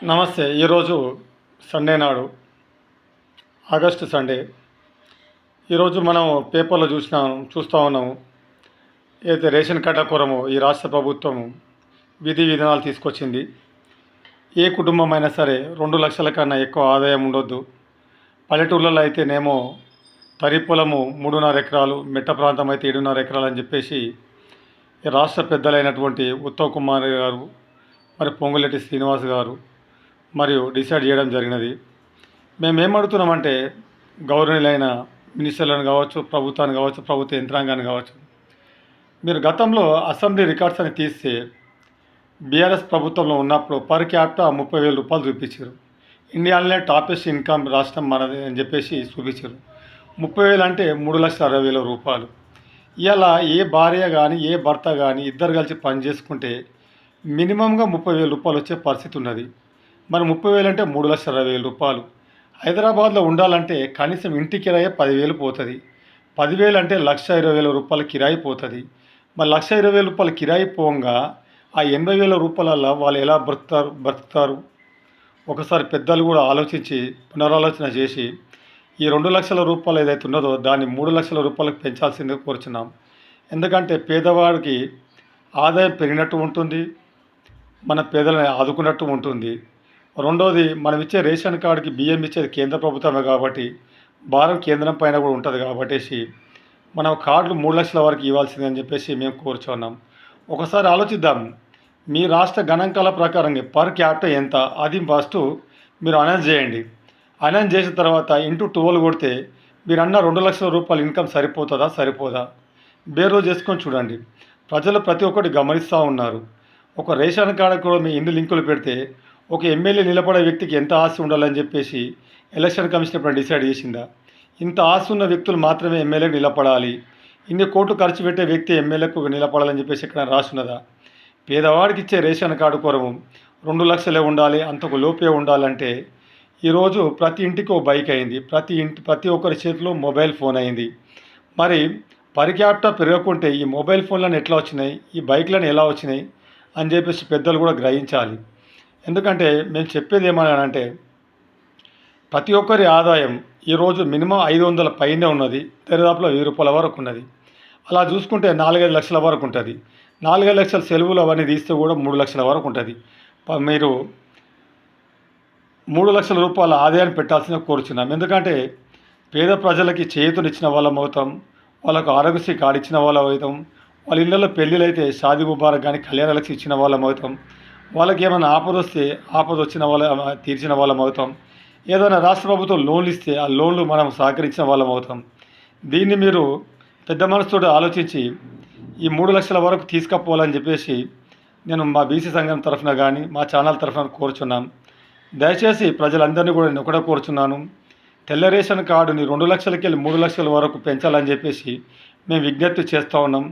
నమస్తే. ఈరోజు సండే నాడు, ఆగస్టు సండే. ఈరోజు మనం పేపర్లో చూస్తూ ఉన్నాము. ఏదైతే రేషన్ కార్డుల కొరము ఈ రాష్ట్ర ప్రభుత్వం విధి విధానాలు తీసుకొచ్చింది. ఏ కుటుంబం అయినా సరే 2 లక్షల కన్నా ఎక్కువ ఆదాయం ఉండొద్దు. పల్లెటూళ్ళలో అయితేనేమో తరి పొలము 3.5 ఎకరాలు, మెట్ట ప్రాంతం అయితే 7.5 ఎకరాలు అని చెప్పేసి ఈ రాష్ట్ర పెద్దలైనటువంటి ఉత్తమ్ కుమార్ గారు, మరి పొంగులేటి శ్రీనివాస్ గారు మరియు డిసైడ్ చేయడం జరిగినది. మేము అడుగుతున్నామంటే గౌరవనీయులైన మినిస్టర్లను కావచ్చు, ప్రభుత్వాన్ని కావచ్చు, ప్రభుత్వ యంత్రాంగాన్ని కావచ్చు, మీరు గతంలో అసెంబ్లీ రికార్డ్స్ అని తీస్తే బీఆర్ఎస్ ప్రభుత్వంలో ఉన్నప్పుడు పర్ క్యాపిటా 30,000 రూపాయలు చూపించారు. ఇండియాలోనే టాపెస్ట్ ఇన్కమ్ రాష్ట్రం మనది అని చెప్పేసి చూపించారు. 30,000 అంటే 3,60,000 రూపాయలు. ఇలా ఏ భార్య కానీ ఏ భర్త కానీ ఇద్దరు కలిసి పని చేసుకుంటే మినిమంగా 30,000 రూపాయలు వచ్చే పరిస్థితి ఉన్నది. మరి 30,000 అంటే 3,60,000 రూపాయలు. హైదరాబాద్లో ఉండాలంటే కనీసం ఇంటి కిరాయి 10,000 పోతుంది. 10,000 అంటే 1,20,000 రూపాయల కిరాయి పోతుంది. మరి 1,20,000 రూపాయల కిరాయి పోగా ఆ 80,000 రూపాయల వాళ్ళు ఎలా బ్రతుకుతారు? ఒకసారి పెద్దలు కూడా ఆలోచించి పునరాలోచన చేసి ఈ 2 లక్షల రూపాయలు ఏదైతే ఉన్నదో దాన్ని 3 లక్షల రూపాయలకు పెంచాల్సిందిగా కోరుచున్నాం. ఎందుకంటే పేదవాడికి ఆదాయం పెరిగినట్టు ఉంటుంది, మన పేదలను ఆదుకున్నట్టు ఉంటుంది. రెండోది, మనం ఇచ్చే రేషన్ కార్డుకి బియ్యం ఇచ్చేది కేంద్ర ప్రభుత్వమే కాబట్టి భారం కేంద్రం పైన కూడా ఉంటుంది కాబట్టి మనం కార్డులు 3 లక్షల వరకు ఇవ్వాల్సింది అని చెప్పేసి మేము కోరుచున్నాం. ఒకసారి ఆలోచిద్దాం. మీ రాష్ట్ర గణాంకాల ప్రకారంగా పర్ క్యాపిటా ఎంత అది ఫస్ట్ మీరు అనౌన్స్ చేయండి. అనౌన్స్ చేసిన తర్వాత ఇంటూ 12 కొడితే మీరు అన్న 2 లక్షల రూపాయల ఇన్కమ్ సరిపోతుందా సరిపోదా బేరో చేసుకొని చూడండి. ప్రజలు ప్రతి ఒక్కటి గమనిస్తూ ఉన్నారు. ఒక రేషన్ కార్డు కూడా మీ ఇన్ని లింకులు పెడితే ఒక ఎమ్మెల్యే నిలబడే వ్యక్తికి ఎంత ఆస్తి ఉండాలని చెప్పేసి ఎలక్షన్ కమిషన్ ఇప్పుడు డిసైడ్ చేసిందా? ఇంత ఆస్తి ఉన్న వ్యక్తులు మాత్రమే ఎమ్మెల్యేకి నిలబడాలి, ఇన్ని కోట్లు ఖర్చు పెట్టే వ్యక్తి ఎమ్మెల్యేకు నిలబడాలని చెప్పేసి ఇక్కడ రాసున్నదా? పేదవాడికి ఇచ్చే రేషన్ కార్డు కొరము 2 లక్షలే ఉండాలి, అంతకు లోపే ఉండాలంటే ఈరోజు ప్రతి ఇంటికి ఒక బైక్ అయింది, ప్రతి ఒక్కరి చేతిలో మొబైల్ ఫోన్ అయింది. మరి పర్ క్యాపిటా పెరగకుంటే ఈ మొబైల్ ఫోన్లను ఎట్లా వచ్చినాయి, ఈ బైక్లను ఎలా వచ్చినాయి అని చెప్పేసి పెద్దలు కూడా గ్రహించాలి. ఎందుకంటే మేము చెప్పేది ఏమనంటే ప్రతి ఒక్కరి ఆదాయం ఈరోజు మినిమం 500 పైనే ఉన్నది, దరిదాపులో 1000 రూపాయల వరకు ఉన్నది. అలా చూసుకుంటే 4-5 లక్షల వరకు ఉంటుంది. 4-5 లక్షల సెలవులు అవన్నీ తీస్తే కూడా 3 లక్షల వరకు ఉంటుంది. మీరు 3 లక్షల రూపాయల ఆదాయాన్ని పెట్టాల్సిన కోరుచున్నాం. ఎందుకంటే పేద ప్రజలకి చేతునిచ్చిన వాళ్ళం అవుతాం, వాళ్ళకు ఆరోగ్యశ్రీ కార్డు ఇచ్చిన వాళ్ళం అవుతాం, వాళ్ళ ఇళ్ళల్లో పెళ్ళిళ్ళు అయితే షాదీ ముబారక్ కానీ కళ్యాణాలకు ఇచ్చిన వాళ్ళం అవుతాం, వాళ్ళకి ఏమైనా ఆపద వస్తే ఆపద వచ్చిన వాళ్ళ తీర్చిన వాళ్ళం అవుతాం, ఏదైనా రాష్ట్ర ప్రభుత్వం లోన్లు ఇస్తే ఆ లోన్లు మనం సహకరించిన వాళ్ళం అవుతాం. దీన్ని మీరు పెద్ద మనసుతో ఆలోచించి ఈ 3 లక్షల వరకు తీసుకుపోవాలని చెప్పేసి నేను మా బీసీ సంఘం తరఫున కానీ మా ఛానల్ తరఫున కోరుచున్నాం. దయచేసి ప్రజలందరినీ కూడా నేను ఒకటే కోరుచున్నాను, తెల్ల రేషన్ కార్డుని 2 లక్షలకి వెళ్ళి 3 లక్షల వరకు పెంచాలని చెప్పేసి మేము విజ్ఞప్తి చేస్తూ ఉన్నాం.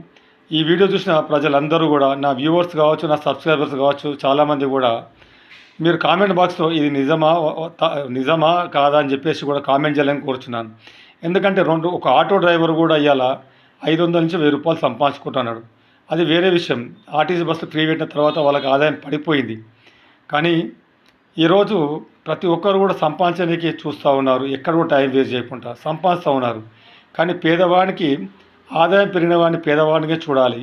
ఈ వీడియో చూసిన ప్రజలందరూ కూడా, నా వ్యూవర్స్ కావచ్చు, నా సబ్స్క్రైబర్స్ కావచ్చు, చాలామంది కూడా మీరు కామెంట్ బాక్స్లో ఇది నిజమా కాదా అని చెప్పేసి కూడా కామెంట్ చేయాలని కోరుచున్నాను. ఎందుకంటే ఒక ఆటో డ్రైవర్ కూడా ఇవాళ 500 నుంచి 1000 రూపాయలు సంపాదించుకుంటున్నాడు. అది వేరే విషయం. ఆర్టీసీ బస్సు ఫ్రీ పెట్టిన తర్వాత వాళ్ళకి ఆదాయం పడిపోయింది. కానీ ఈరోజు ప్రతి ఒక్కరు కూడా సంపాదించడానికి చూస్తూ ఉన్నారు, ఎక్కడ కూడా టైం వేస్ట్ చేయకుండా సంపాదిస్తూ ఉన్నారు. కానీ పేదవాడికి ఆదాయం పెరిగిన వాడిని పేదవాడికే చూడాలి.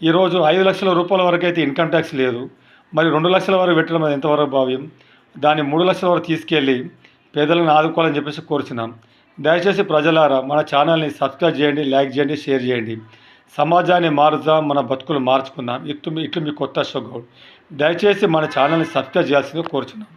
ఈరోజు 5 లక్షల రూపాయల వరకు అయితే ఇన్కమ్ ట్యాక్స్ లేదు, మరి 2 లక్షల వరకు పెట్టడం అది ఎంతవరకు భావ్యం? దాన్ని 3 లక్షల వరకు తీసుకెళ్ళి పేదలను ఆదుకోవాలని చెప్పేసి కోరుచున్నాం. దయచేసి ప్రజలారా మన ఛానల్ని సబ్స్క్రైబ్ చేయండి, లైక్ చేయండి, షేర్ చేయండి. సమాజాన్ని మారుద్దాం, మన బతుకులు మార్చుకుందాం. ఇట్లు మీ కొత్త అశోక్ గౌడ్. దయచేసి మన ఛానల్ని సబ్స్క్రైబ్ చేయాల్సిందిగా కోరుచున్నాం.